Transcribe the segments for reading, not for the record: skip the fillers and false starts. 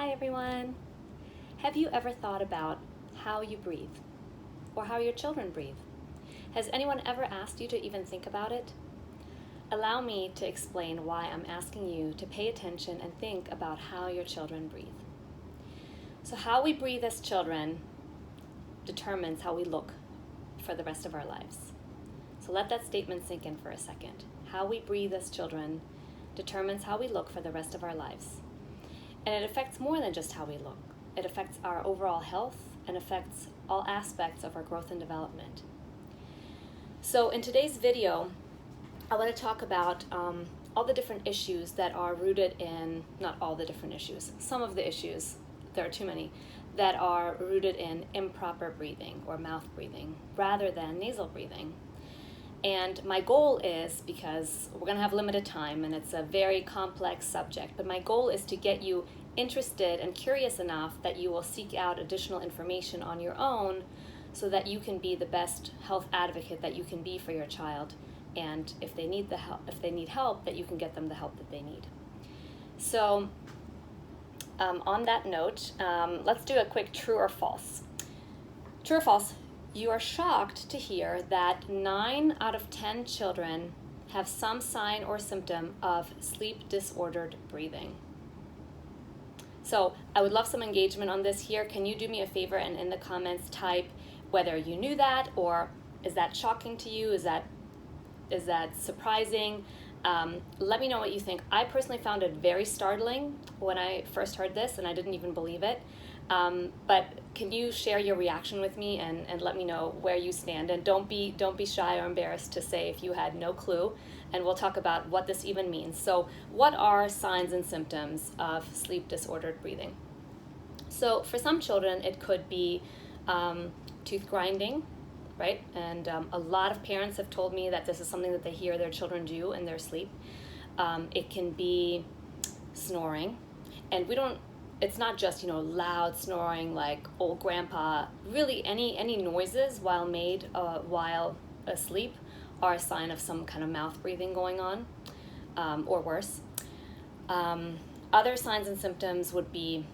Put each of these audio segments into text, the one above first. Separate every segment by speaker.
Speaker 1: Hi everyone! Have you ever thought about how you breathe or how your children breathe? Has anyone ever asked you to even think about it? Allow me to explain why I'm asking you to pay attention and think about how your children breathe. So how we breathe as children determines how we look for the rest of our lives. So let that statement sink in for a second. How we breathe as children determines how we look for the rest of our lives. And it affects more than just how we look. It affects our overall health and affects all aspects of our growth and development. So in today's video, I want to talk about all the different issues that are rooted in, not all the different issues, some of the issues, there are too many, that are rooted in improper breathing or mouth breathing rather than nasal breathing. And my goal is, because we're going to have limited time and it's a very complex subject, but my goal is to get you interested and curious enough that you will seek out additional information on your own so that you can be the best health advocate that you can be for your child. And if they need help, that you can get them the help that they need. So on that note, let's do a quick true or false. True or false? You are shocked to hear that 9 out of 10 children have some sign or symptom of sleep disordered breathing. So I would love some engagement on this here. Can you do me a favor and in the comments type whether you knew that, or is that shocking to you? Is that surprising? Let me know what you think. I personally found it very startling when I first heard this, and I didn't even believe it. But can you share your reaction with me and let me know where you stand? And don't be shy or embarrassed to say if you had no clue, and we'll talk about what this even means. So what are signs and symptoms of sleep disordered breathing? So for some children, it could be tooth grinding, right? And a lot of parents have told me that this is something that they hear their children do in their sleep. It can be snoring, and it's not just, loud snoring like old grandpa. Really, any noises while made while asleep are a sign of some kind of mouth breathing going on, or worse. Other signs and symptoms would be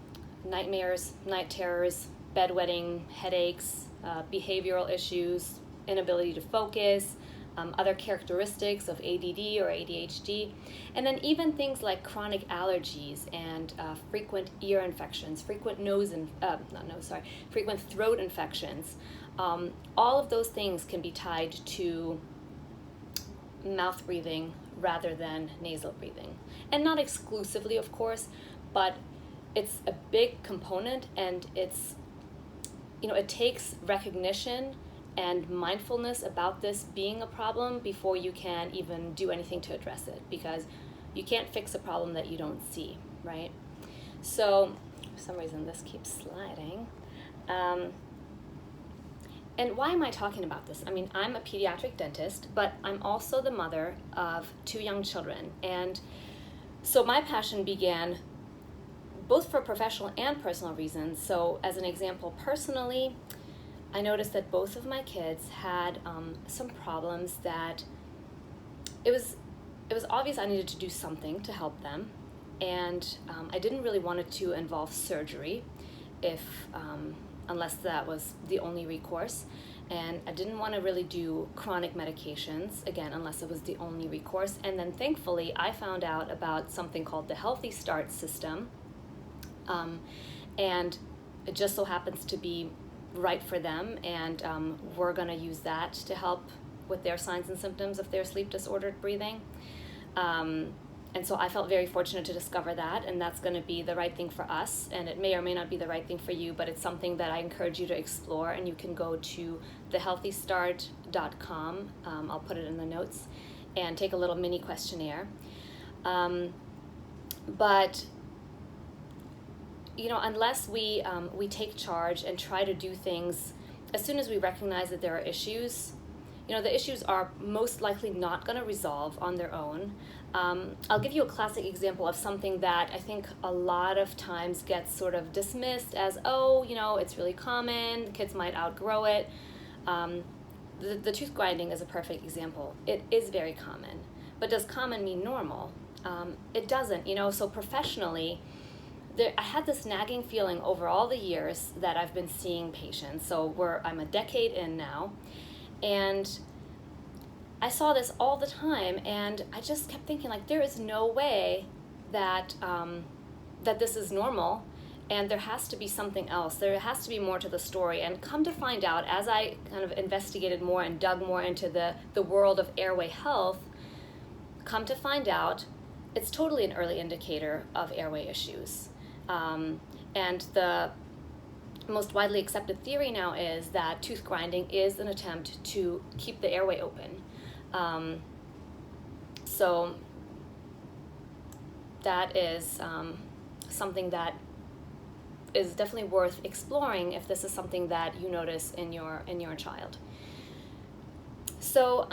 Speaker 1: nightmares, night terrors, bedwetting, headaches, behavioral issues, inability to focus, other characteristics of ADD or ADHD, and then even things like chronic allergies and frequent ear infections, frequent throat infections. All of those things can be tied to mouth breathing rather than nasal breathing. And not exclusively, of course, but it's a big component, and it's, it takes recognition and mindfulness about this being a problem before you can even do anything to address it, because you can't fix a problem that you don't see, right? So for some reason this keeps sliding. And why am I talking about this? I mean, I'm a pediatric dentist, but I'm also the mother of 2 young children. And so my passion began both for professional and personal reasons. So as an example, personally, I noticed that both of my kids had some problems that it was obvious I needed to do something to help them, and I didn't really want it to involve surgery unless that was the only recourse, and I didn't want to really do chronic medications, again, unless it was the only recourse. And then thankfully I found out about something called the HealthyStart system, and it just so happens to be right for them, and we're going to use that to help with their signs and symptoms of their sleep disordered breathing. And so I felt very fortunate to discover that, and that's going to be the right thing for us, and it may or may not be the right thing for you, but it's something that I encourage you to explore. And you can go to thehealthystart.com, I'll put it in the notes, and take a little mini questionnaire. But unless we take charge and try to do things as soon as we recognize that there are issues, the issues are most likely not going to resolve on their own. I'll give you a classic example of something that I think a lot of times gets sort of dismissed as, it's really common, kids might outgrow it. The tooth grinding is a perfect example. It is very common, but does common mean normal? It doesn't, so professionally, I had this nagging feeling over all the years that I've been seeing patients. So I'm a decade in now, and I saw this all the time, and I just kept thinking, like, there is no way that that this is normal, and there has to be something else. There has to be more to the story. And come to find out, as I kind of investigated more and dug more into the world of airway health, come to find out it's totally an early indicator of airway issues. And the most widely accepted theory now is that tooth grinding is an attempt to keep the airway open. So that is something that is definitely worth exploring if this is something that you notice in your child. So,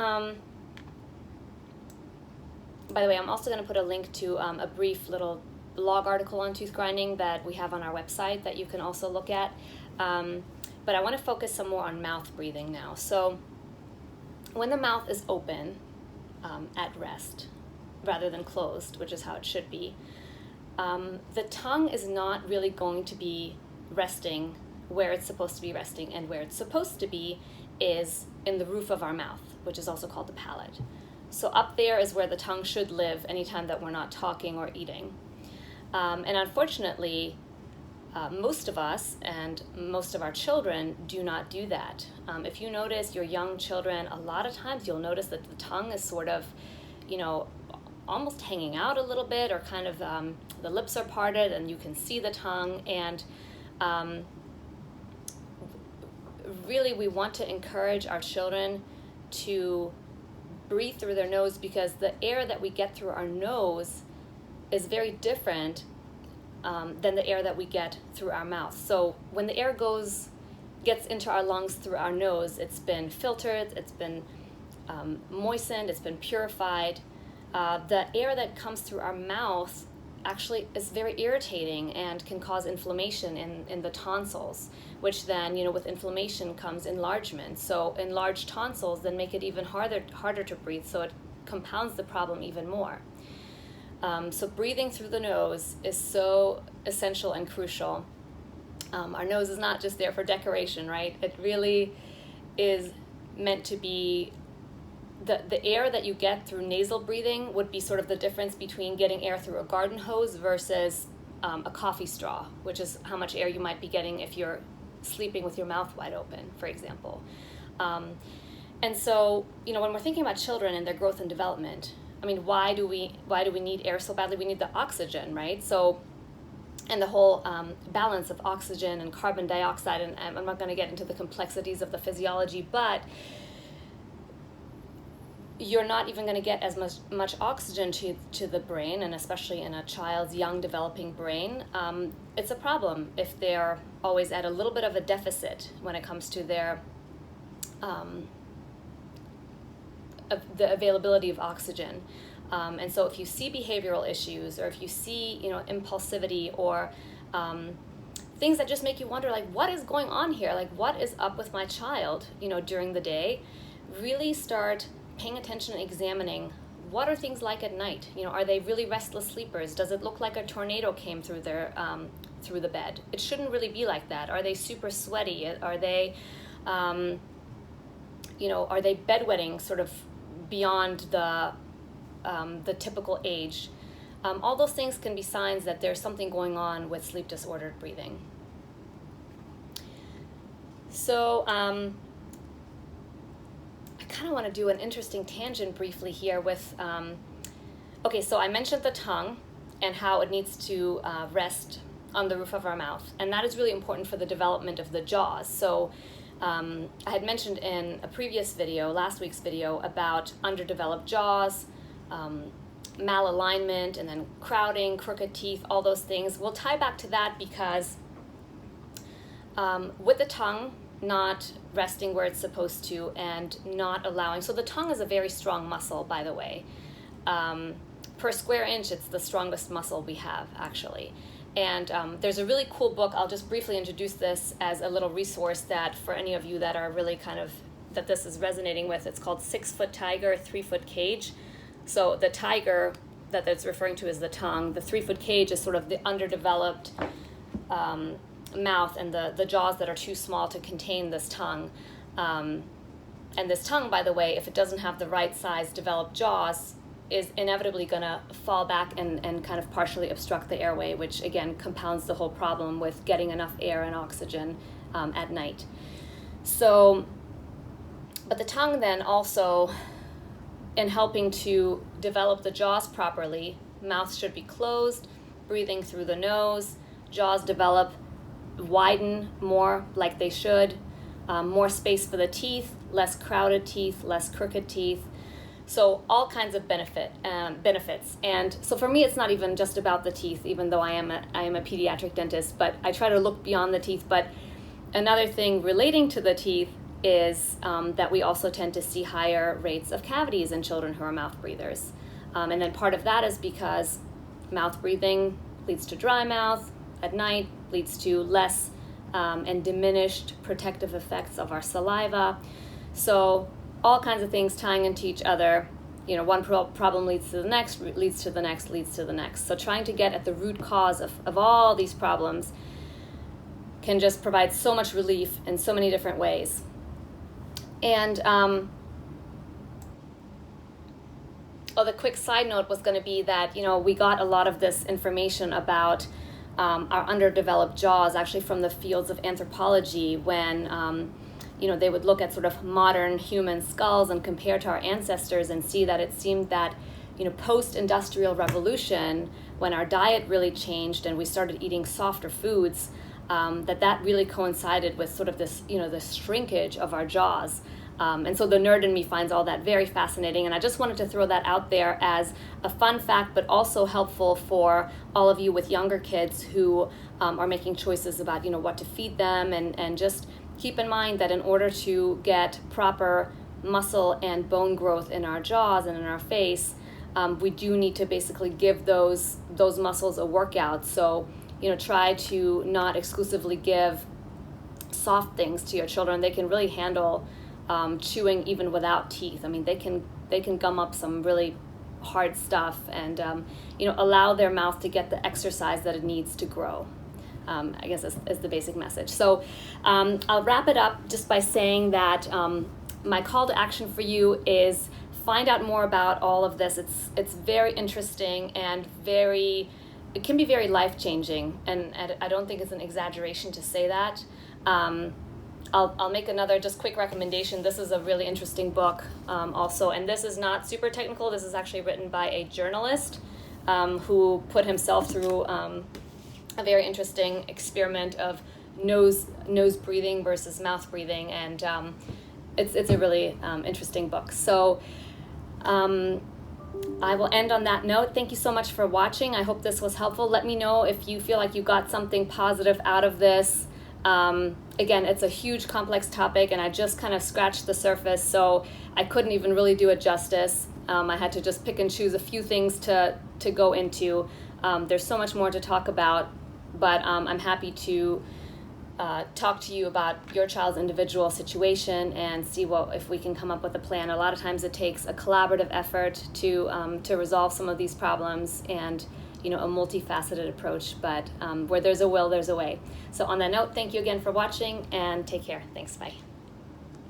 Speaker 1: by the way, I'm also going to put a link to a brief little blog article on tooth grinding that we have on our website that you can also look at. But I want to focus some more on mouth breathing now. So when the mouth is open at rest rather than closed, which is how it should be, the tongue is not really going to be resting where it's supposed to be resting, and where it's supposed to be is in the roof of our mouth, which is also called the palate. So up there is where the tongue should live anytime that we're not talking or eating. And unfortunately, most of us and most of our children do not do that. If you notice your young children, a lot of times you'll notice that the tongue is sort of, almost hanging out a little bit, or kind of the lips are parted and you can see the tongue. And really we want to encourage our children to breathe through their nose, because the air that we get through our nose is very different than the air that we get through our mouth. So when the air gets into our lungs through our nose, it's been filtered, it's been moistened, it's been purified. The air that comes through our mouth actually is very irritating and can cause inflammation in the tonsils, which then, with inflammation comes enlargement. So enlarged tonsils then make it even harder to breathe, so it compounds the problem even more. So breathing through the nose is so essential and crucial. Our nose is not just there for decoration, right? It really is meant to be, the air that you get through nasal breathing would be sort of the difference between getting air through a garden hose versus a coffee straw, which is how much air you might be getting if you're sleeping with your mouth wide open, for example. And so, when we're thinking about children and their growth and development, why do we need air so badly? We need the oxygen, right? So, and the whole balance of oxygen and carbon dioxide, and I'm not going to get into the complexities of the physiology, but you're not even going to get as much oxygen to the brain, and especially in a child's young developing brain. It's a problem if they're always at a little bit of a deficit when it comes to their the availability of oxygen. And so if you see behavioral issues, or if you see impulsivity, or things that just make you wonder, like, what is going on here? Like, what is up with my child during the day? Really start paying attention and examining, what are things like at night? Are they really restless sleepers? Does it look like a tornado came through through the bed? It shouldn't really be like that. Are they super sweaty? Are they are they bedwetting sort of beyond the typical age? All those things can be signs that there's something going on with sleep disordered breathing. So I kind of want to do an interesting tangent briefly here with, okay, so I mentioned the tongue and how it needs to rest on the roof of our mouth, and that is really important for the development of the jaws. So I had mentioned in a previous video, last week's video, about underdeveloped jaws, malalignment, and then crowding, crooked teeth, all those things. We'll tie back to that because with the tongue not resting where it's supposed to and not allowing, so the tongue is a very strong muscle, by the way. Per square inch, it's the strongest muscle we have, actually. And there's a really cool book. I'll just briefly introduce this as a little resource that for any of you that are really that this is resonating with. It's called 6 Foot Tiger, 3 Foot Cage. So the tiger that it's referring to is the tongue. The 3-foot cage is sort of the underdeveloped mouth and the jaws that are too small to contain this tongue. And this tongue, by the way, if it doesn't have the right size developed jaws, is inevitably going to fall back and kind of partially obstruct the airway, which again compounds the whole problem with getting enough air and oxygen at night. So, but the tongue then also, in helping to develop the jaws properly, mouth should be closed, breathing through the nose, jaws develop, widen more like they should, more space for the teeth, less crowded teeth, less crooked teeth. So all kinds of benefits. And so for me, it's not even just about the teeth, even though I am a pediatric dentist, but I try to look beyond the teeth. But another thing relating to the teeth is that we also tend to see higher rates of cavities in children who are mouth breathers. And then part of that is because mouth breathing leads to dry mouth at night, leads to less and diminished protective effects of our saliva. So all kinds of things tying into each other. You know, one problem leads to the next, leads to the next, leads to the next. So trying to get at the root cause of all these problems can just provide so much relief in so many different ways. And the quick side note was going to be that, you know, we got a lot of this information about our underdeveloped jaws actually from the fields of anthropology when you know, they would look at sort of modern human skulls and compare to our ancestors and see that it seemed that, you know, post-industrial revolution, when our diet really changed and we started eating softer foods, that really coincided with sort of this, you know, the shrinkage of our jaws. And so the nerd in me finds all that very fascinating. And I just wanted to throw that out there as a fun fact, but also helpful for all of you with younger kids who are making choices about, you know, what to feed them, and just keep in mind that in order to get proper muscle and bone growth in our jaws and in our face, we do need to basically give those muscles a workout. So, you know, try to not exclusively give soft things to your children. They can really handle chewing even without teeth. I mean, they can gum up some really hard stuff and, you know, allow their mouth to get the exercise that it needs to grow. I guess is the basic message. So I'll wrap it up just by saying that my call to action for you is find out more about all of this. It's very interesting and it can be very life-changing, and I don't think it's an exaggeration to say that. I'll make another just quick recommendation. This is a really interesting book also, and this is not super technical. This is actually written by a journalist who put himself through a very interesting experiment of nose breathing versus mouth breathing, and it's a really interesting book. So I will end on that note. Thank you so much for watching. I hope this was helpful. Let me know if you feel like you got something positive out of this. Again, it's a huge complex topic, and I just kind of scratched the surface, so I couldn't even really do it justice. I had to just pick and choose a few things to go into. There's so much more to talk about, but I'm happy to talk to you about your child's individual situation and see if we can come up with a plan. A lot of times it takes a collaborative effort to resolve some of these problems, and a multifaceted approach, but where there's a will, there's a way. So on that note, thank you again for watching, and take care. Thanks, bye.